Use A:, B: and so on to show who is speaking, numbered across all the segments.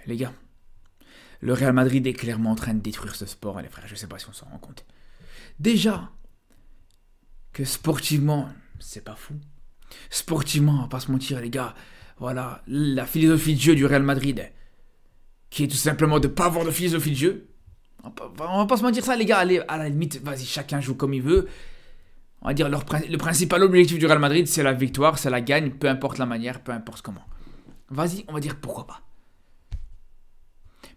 A: Les gars, le Real Madrid est clairement en train de détruire ce sport, les frères. Je sais pas si on s'en rend compte. Déjà, que sportivement, c'est pas fou. Sportivement, on va pas se mentir, les gars. Voilà, la philosophie de jeu du Real Madrid, qui est tout simplement de pas avoir de philosophie de jeu. On va pas se mentir ça, les gars. Allez, à la limite, vas-y, chacun joue comme il veut. On va dire le principal objectif du Real Madrid, c'est la victoire, c'est la gagne, peu importe la manière, peu importe comment. Vas-y, on va dire pourquoi pas.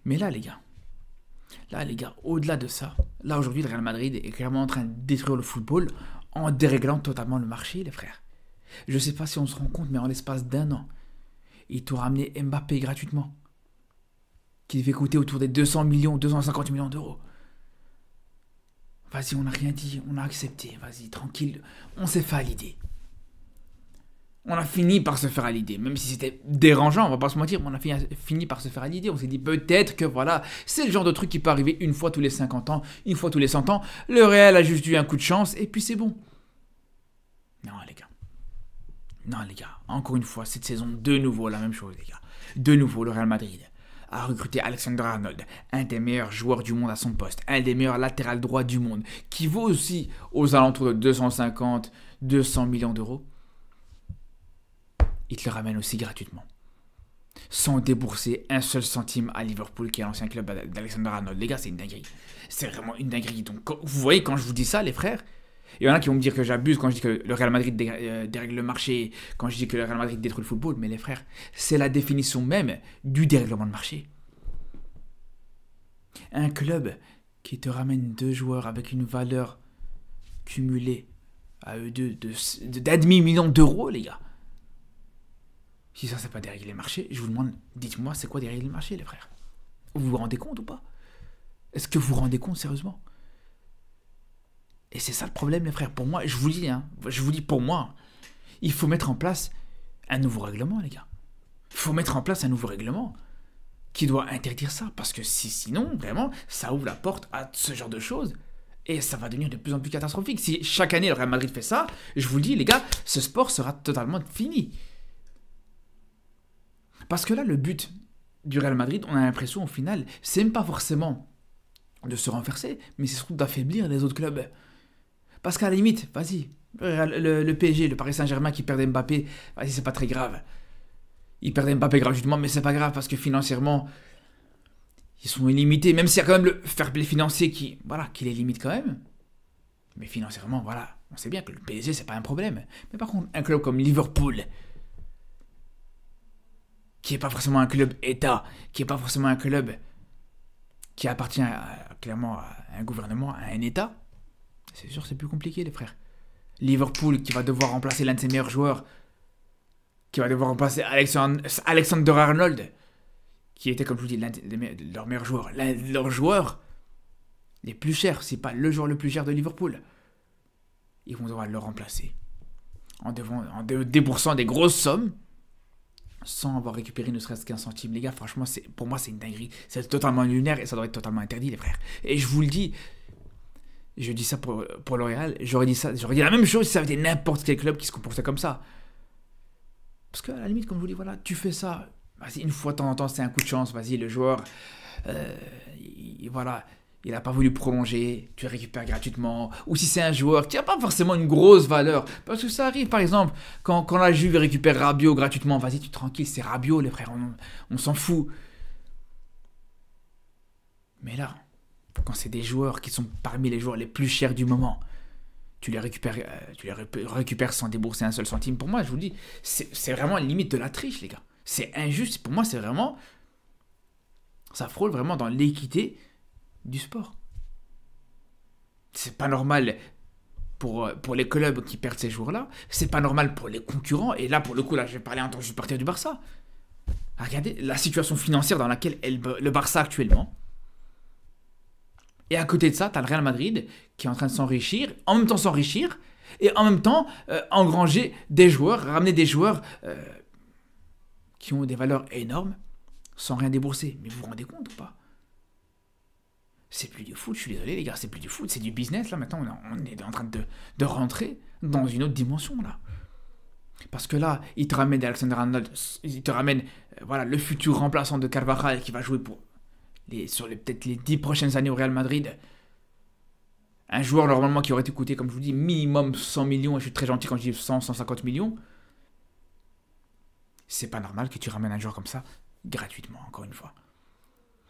A: Mais là, les gars, au-delà de ça, là aujourd'hui, le Real Madrid est clairement en train de détruire le football en déréglant totalement le marché, les frères. Je sais pas si on se rend compte, mais en l'espace d'un an, ils t'ont ramené Mbappé gratuitement, qui devait coûter autour des 200 millions, 250 millions d'euros. Vas-y, on n'a rien dit, on a accepté, vas-y, tranquille, on s'est fait à l'idée. On a fini par se faire à l'idée, même si c'était dérangeant, on va pas se mentir, mais on a fini par se faire à l'idée. On s'est dit peut-être que voilà, c'est le genre de truc qui peut arriver une fois tous les 50 ans, une fois tous les 100 ans. Le Real a juste eu un coup de chance et puis c'est bon. Non les gars, encore une fois, cette saison, de nouveau la même chose les gars. De nouveau, le Real Madrid a recruté Alexander-Arnold, un des meilleurs joueurs du monde à son poste, un des meilleurs latéral droits du monde, qui vaut aussi aux alentours de 250, 200 millions d'euros. Il te le ramène aussi gratuitement. Sans débourser un seul centime à Liverpool, qui est l'ancien club d'Alexander-Arnold. Les gars, c'est une dinguerie. C'est vraiment une dinguerie. Donc, vous voyez, quand je vous dis ça, les frères, il y en a qui vont me dire que j'abuse quand je dis que le Real Madrid dérègle le marché, quand je dis que le Real Madrid détruit le football. Mais les frères, c'est la définition même du dérèglement de marché. Un club qui te ramène deux joueurs avec une valeur cumulée à eux deux d'500 000 d'euros, les gars. Si ça, c'est pas dérégler le marché, je vous demande, dites-moi, c'est quoi dérégler le marché, les frères? Vous vous rendez compte ou pas? Est-ce que vous vous rendez compte, sérieusement? Et c'est ça le problème, les frères. Pour moi, je vous dis pour moi, il faut mettre en place un nouveau règlement, les gars. Il faut mettre en place un nouveau règlement qui doit interdire ça. Parce que sinon, vraiment, ça ouvre la porte à ce genre de choses. Et ça va devenir de plus en plus catastrophique. Si chaque année, le Real Madrid fait ça, je vous le dis, les gars, ce sport sera totalement fini. Parce que là, le but du Real Madrid, on a l'impression au final, c'est même pas forcément de se renverser, mais c'est surtout d'affaiblir les autres clubs. Parce qu'à la limite, vas-y, le PSG, le Paris Saint-Germain qui perd Mbappé, vas-y, c'est pas très grave. Ils perdent Mbappé gratuitement, mais c'est pas grave parce que financièrement, ils sont illimités. Même s'il y a quand même le fair play financier qui les limite quand même. Mais financièrement, voilà, on sait bien que le PSG, c'est pas un problème. Mais par contre, un club comme Liverpool, qui n'est pas forcément un club État, qui n'est pas forcément un club qui appartient clairement à un gouvernement, à un État, c'est sûr c'est plus compliqué les frères. Liverpool qui va devoir remplacer l'un de ses meilleurs joueurs, qui va devoir remplacer Alexander-Arnold, qui était comme je vous dis l'un de leurs meilleurs joueurs, l'un de leurs joueurs les plus chers, c'est pas le joueur le plus cher de Liverpool. Ils vont devoir le remplacer en déboursant des grosses sommes, sans avoir récupéré ne serait-ce qu'un centime. Les gars, franchement, pour moi, c'est une dinguerie. C'est totalement lunaire et ça doit être totalement interdit, les frères. Et je vous le dis, je dis ça pour le Real, j'aurais dit la même chose si ça avait été n'importe quel club qui se comportait comme ça. Parce qu'à la limite, comme je vous dis, voilà, tu fais ça, vas-y, une fois de temps en temps, c'est un coup de chance, vas-y, le joueur, voilà, il n'a pas voulu prolonger, tu le récupères gratuitement. Ou si c'est un joueur qui n'a pas forcément une grosse valeur. Parce que ça arrive, par exemple, quand la Juve récupère Rabiot gratuitement, vas-y, tu es tranquille, c'est Rabiot, les frères, on s'en fout. Mais là, quand c'est des joueurs qui sont parmi les joueurs les plus chers du moment, tu les récupères sans débourser un seul centime. Pour moi, je vous dis, c'est vraiment limite de la triche, les gars. C'est injuste. Pour moi, c'est vraiment... Ça frôle vraiment dans l'équité du sport. C'est pas normal pour les clubs qui perdent ces jours-là. C'est pas normal pour les concurrents. Et là, pour le coup, là, je vais parler en tant que supporter du Barça. Regardez la situation financière dans laquelle est le Barça actuellement. Et à côté de ça, t'as le Real Madrid qui est en train de s'enrichir, en même temps s'enrichir, et en même temps engranger des joueurs, ramener des joueurs qui ont des valeurs énormes sans rien débourser. Mais vous vous rendez compte ou pas? C'est plus du foot, je suis désolé les gars, c'est plus du foot, c'est du business là maintenant, on est en train de rentrer dans une autre dimension là. Parce que là, il te ramène Alexander-Arnold, il te ramène voilà, le futur remplaçant de Carvajal qui va jouer sur peut-être les 10 prochaines années au Real Madrid. Un joueur normalement qui aurait été coûté, comme je vous dis, minimum 100 millions, et je suis très gentil quand je dis 100, 150 millions. C'est pas normal que tu ramènes un joueur comme ça gratuitement, encore une fois.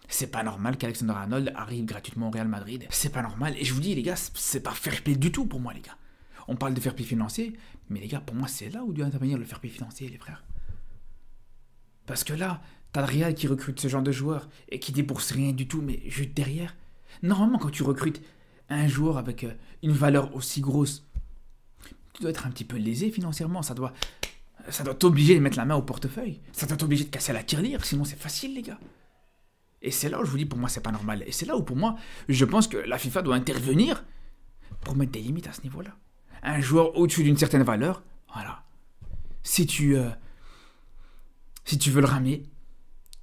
A: C'est pas normal qu'Alexander-Arnold arrive gratuitement au Real Madrid. C'est pas normal. Et je vous dis, les gars, c'est pas fair play du tout pour moi, les gars. On parle de fair play financier, mais les gars, pour moi, c'est là où doit intervenir le fair play financier, les frères. Parce que là, t'as le Real qui recrute ce genre de joueur et qui débourse rien du tout, mais juste derrière. Normalement, quand tu recrutes un joueur avec une valeur aussi grosse, tu dois être un petit peu lésé financièrement. Ça doit t'obliger de mettre la main au portefeuille. Ça doit t'obliger de casser la tirelire, sinon c'est facile, les gars. Et c'est là où je vous dis, pour moi, c'est pas normal. Et c'est là où, pour moi, je pense que la FIFA doit intervenir pour mettre des limites à ce niveau-là. Un joueur au-dessus d'une certaine valeur, voilà. Si tu veux le ramener,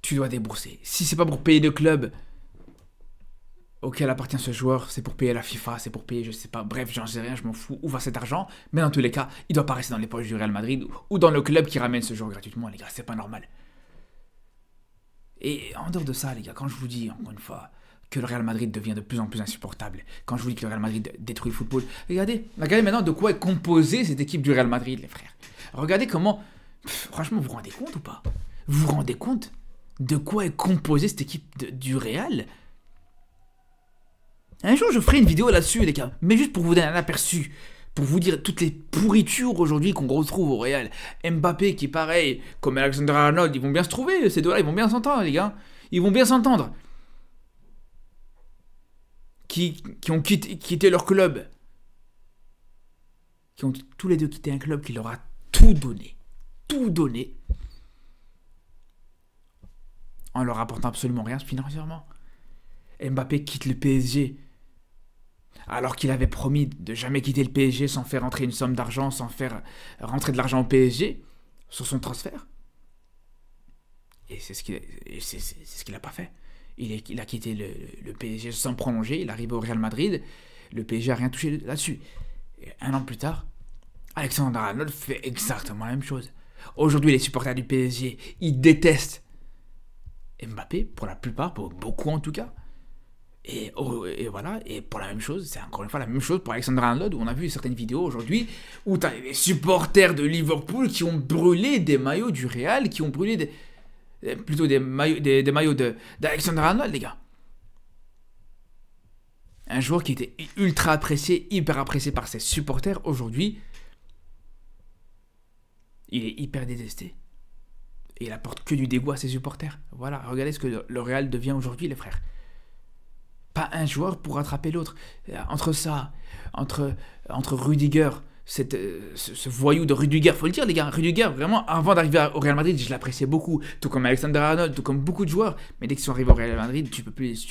A: tu dois débourser. Si c'est pas pour payer le club auquel appartient ce joueur, c'est pour payer la FIFA, c'est pour payer, je sais pas, bref, j'en sais rien, je m'en fous où va cet argent. Mais dans tous les cas, il doit pas rester dans les poches du Real Madrid ou dans le club qui ramène ce joueur gratuitement, les gars, c'est pas normal. Et en dehors de ça, les gars, quand je vous dis, encore une fois, que le Real Madrid devient de plus en plus insupportable, quand je vous dis que le Real Madrid détruit le football, regardez maintenant de quoi est composée cette équipe du Real Madrid, les frères. Regardez comment... franchement, vous vous rendez compte ou pas? Vous vous rendez compte de quoi est composée cette équipe du Real? Un jour, je ferai une vidéo là-dessus, les gars, mais juste pour vous donner un aperçu, pour vous dire toutes les pourritures aujourd'hui qu'on retrouve au Real. Mbappé qui, pareil, comme Alexander-Arnold, ils vont bien se trouver, ces deux-là, ils vont bien s'entendre, les gars. Ils vont bien s'entendre. Qui ont quitté leur club. Qui ont tous les deux quitté un club qui leur a tout donné. Tout donné. En leur apportant absolument rien financièrement. Mbappé quitte le PSG. Alors qu'il avait promis de jamais quitter le PSG sans faire rentrer une somme d'argent, sans faire rentrer de l'argent au PSG sur son transfert. Et c'est ce qu'il n'a pas fait. Il a quitté le PSG sans prolonger, il arrive au Real Madrid, le PSG n'a rien touché là-dessus. Et un an plus tard, Alexander-Arnold fait exactement la même chose. Aujourd'hui, les supporters du PSG, ils détestent Mbappé, pour la plupart, pour beaucoup en tout cas. Et voilà, et pour la même chose, c'est encore une fois la même chose pour Alexander-Arnold, où on a vu certaines vidéos aujourd'hui où tu as des supporters de Liverpool qui ont brûlé des maillots du Real, qui ont brûlé des maillots d'Alexander-Arnold, les gars. Un joueur qui était ultra apprécié, hyper apprécié par ses supporters, aujourd'hui, il est hyper détesté. Et il apporte que du dégoût à ses supporters. Voilà, regardez ce que le Real devient aujourd'hui, les frères. Pas un joueur pour rattraper l'autre. Entre ça, entre Rudiger, ce voyou de Rudiger, faut le dire les gars, Rudiger, vraiment, avant d'arriver au Real Madrid, je l'appréciais beaucoup, tout comme Alexander-Arnold, tout comme beaucoup de joueurs, mais dès qu'ils sont arrivés au Real Madrid, tu peux plus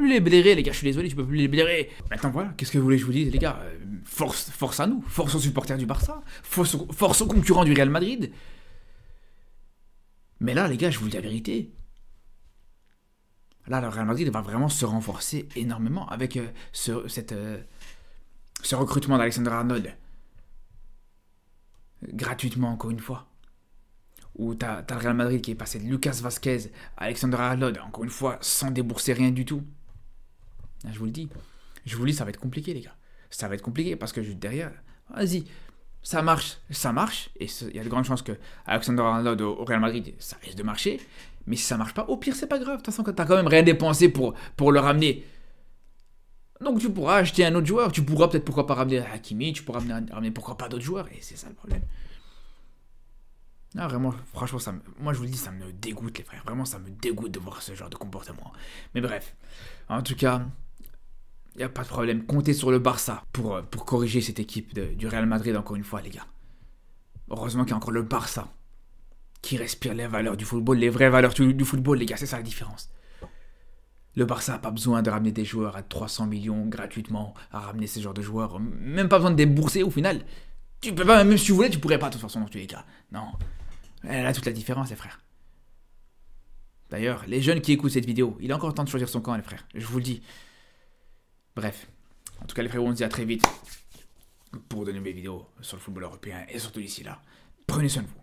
A: les blairer, les gars, je suis désolé, tu peux plus les blairer. Maintenant voilà, qu'est-ce que vous voulez que je vous dise les gars, force à nous, force aux supporters du Barça, force aux concurrents du Real Madrid. Mais là les gars, je vous dis la vérité. Là, le Real Madrid va vraiment se renforcer énormément avec ce recrutement d'Alexander-Arnold. Gratuitement, encore une fois. Où t'as le Real Madrid qui est passé de Lucas Vazquez à Alexander-Arnold, encore une fois, sans débourser rien du tout. Là, je vous le dis. Ça va être compliqué, les gars. Ça va être compliqué parce que juste derrière, vas-y, ça marche. Et il y a de grandes chances que Alexander-Arnold au Real Madrid, ça risque de marcher. Mais si ça marche pas, au pire, c'est pas grave. De toute façon, t'as quand même rien dépensé pour le ramener. Donc tu pourras acheter un autre joueur. Tu pourras peut-être, pourquoi pas, ramener Hakimi. Tu pourras ramener pourquoi pas d'autres joueurs. Et c'est ça le problème. Non, vraiment, franchement, moi je vous le dis, ça me dégoûte, les frères. Vraiment, ça me dégoûte de voir ce genre de comportement. Mais bref, en tout cas, il n'y a pas de problème. Comptez sur le Barça pour corriger cette équipe du Real Madrid, encore une fois, les gars. Heureusement qu'il y a encore le Barça qui respire les valeurs du football, les vraies valeurs du football, les gars, c'est ça la différence. Le Barça n'a pas besoin de ramener des joueurs à 300 millions gratuitement, à ramener ces genres de joueurs, même pas besoin de débourser au final. Tu peux pas, même si tu voulais, tu pourrais pas de toute façon dans tous les cas. Non, elle a toute la différence, les frères. D'ailleurs, les jeunes qui écoutent cette vidéo, il a encore le temps de choisir son camp, les frères, je vous le dis. Bref, en tout cas les frères, on se dit à très vite pour de nouvelles vidéos sur le football européen et surtout d'ici là. Prenez soin de vous.